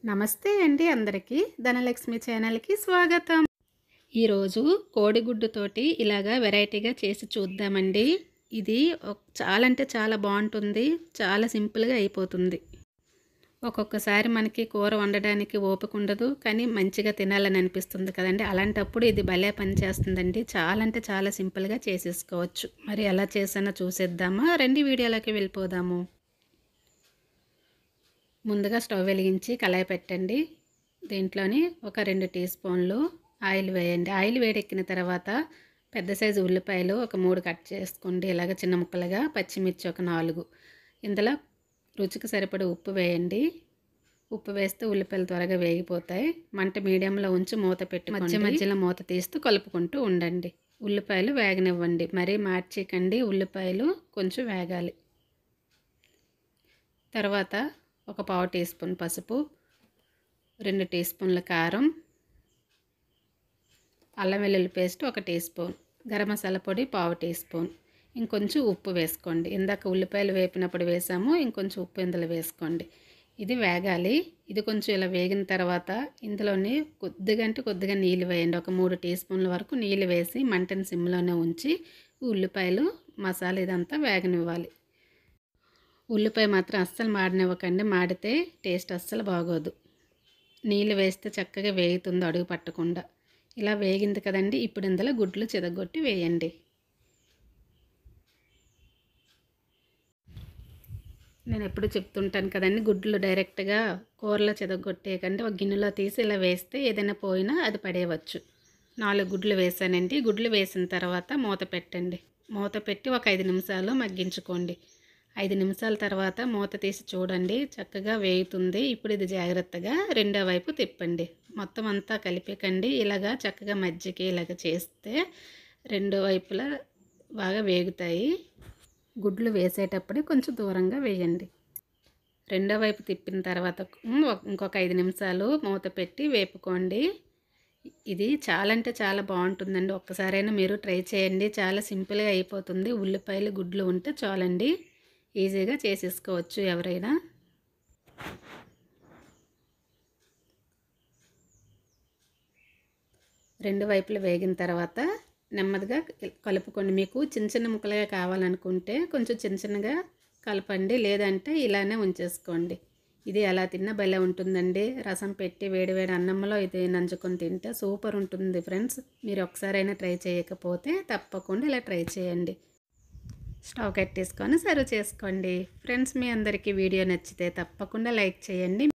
నమస్తే అండి అందరికీ ధనలక్ష్మి ఛానల్కి స్వాగతం. ఈరోజు కోడిగుడ్డుతోటి ఇలాగా వెరైటీగా చేసి చూద్దామండి. ఇది చాలా అంటే చాలా బాగుంటుంది, చాలా సింపుల్గా అయిపోతుంది. ఒక్కొక్కసారి మనకి కూర వండడానికి ఓపిక ఉండదు, కానీ మంచిగా తినాలని అనిపిస్తుంది కదండి. అలాంటప్పుడు ఇది భలే పని చేస్తుందండి. చాలా అంటే చాలా సింపుల్గా చేసేసుకోవచ్చు. మరి ఎలా చేసానో చూసేద్దామా? రండి వీడియోలోకి వెళ్ళిపోదాము. ముందుగా స్టవ్ వెలిగించి కళాయి పెట్టండి. దీంట్లోని ఒక 2 టీ స్పూన్లు ఆయిల్ వేయండి. ఆయిల్ వేడెక్కిన తర్వాత పెద్ద సైజు ఉల్లిపాయలు ఒక 3 కట్ చేసుకోండి. ఇలాగ చిన్న ముక్కలుగా. పచ్చిమిర్చి ఒక 4. ఇందులో రుచికి సరిపడే ఉప్పు వేయండి. ఉప్పు వేస్తే ఉల్లిపాయలు త్వరగా వేగిపోతాయి. మంట మీడియంలో ఉంచి మూత పెట్టి మధ్య మధ్యలో మూత తీస్తూ కలుపుకుంటూ ఉండండి. ఉల్లిపాయలు వేగనివ్వండి, మరీ మార్చేయకండి. ఉల్లిపాయలు కొంచెం వేగాలి. తర్వాత ఒక పావు టీ స్పూన్ పసుపు, 2 టీ స్పూన్ల కారం, అల్లం వెల్లుల్లి paste 1 teaspoon, garam masala పొడి పావు టీ స్పూన్, ఇంకొంచెం ఉప్పు వేసుకోండి. ఇందాక ఉల్లిపాయలు వేపినప్పుడు వేసాము, ఇంకొంచెం ఉప్పు ఇందులో వేసుకోండి. ఇది వేగాలి. ఇది కొంచెం ఇలా వేగిన తర్వాత ఇందులోని కొద్దిగా నీళ్ళు వేయండి. ఒక 3 టీ స్పూన్ల వరకు నీళ్ళు వేసి మంటని సిమ్లోనే ఉంచి ఉల్లిపాయలు మసాలా ఇదంతా వేగనివ్వాలి. ఉల్లిపాయ మాత్రం అస్సలు మాడనివ్వకండి. మాడితే టేస్ట్ అస్సలు బాగోదు. నీళ్ళు వేస్తే చక్కగా వేగుతుంది అడుగు పట్టకుండా. ఇలా వేగింది కదండి. ఇప్పుడు ఇందులో గుడ్లు చితగొట్టి వేయండి. నేను ఎప్పుడు చెప్తుంటాను కదండి, గుడ్లు డైరెక్ట్గా కూరలో చితగొట్టేయకండి. ఒక గిన్నెలో తీసి ఇలా వేస్తే ఏదైనా పోయినా అది పడేయవచ్చు. 4 గుడ్లు వేసానండి. గుడ్లు వేసిన తర్వాత మూత పెట్టండి. మూత పెట్టి ఒక 5 నిమిషాలు మగ్గించుకోండి. 5 నిమిషాల తర్వాత మూత తీసి చూడండి, చక్కగా వేగుతుంది. ఇప్పుడు ఇది జాగ్రత్తగా రెండో వైపు తిప్పండి. మొత్తం అంతా కలిపేకండి. ఇలాగా చక్కగా మజ్జిగ ఇలాగ చేస్తే రెండో వైపులా బాగా వేగుతాయి. గుడ్లు వేసేటప్పుడు కొంచెం దూరంగా వేయండి. రెండో వైపు తిప్పిన తర్వాత ఇంకొక 5 నిమిషాలు మూత పెట్టి వేపుకోండి. ఇది చాలా అంటే చాలా బాగుంటుందండి. ఒక్కసారైనా మీరు ట్రై చేయండి. చాలా సింపుల్గా అయిపోతుంది. ఉల్లిపాయలు గుడ్లు ఉంటే చాలండి, ఈజీగా చేసేసుకోవచ్చు ఎవరైనా. రెండు వైపులు వేగిన తర్వాత నెమ్మదిగా కలుపుకోండి. మీకు చిన్న చిన్న ముక్కలుగా కావాలనుకుంటే కొంచెం చిన్న చిన్నగా కలపండి, లేదంటే ఇలానే ఉంచేసుకోండి. ఇది ఎలా తిన్నా భలే ఉంటుందండి. రసం పెట్టి వేడివేడి అన్నంలో ఇది నంచుకొని తింటే సూపర్ ఉంటుంది ఫ్రెండ్స్. మీరు ఒకసారైనా ట్రై చేయకపోతే తప్పకుండా ఇలా ట్రై చేయండి. స్టవ్ కట్టేసుకొని సర్వ్ చేసుకోండి. ఫ్రెండ్స్, మీ అందరికీ వీడియో నచ్చితే తప్పకుండా లైక్ చేయండి.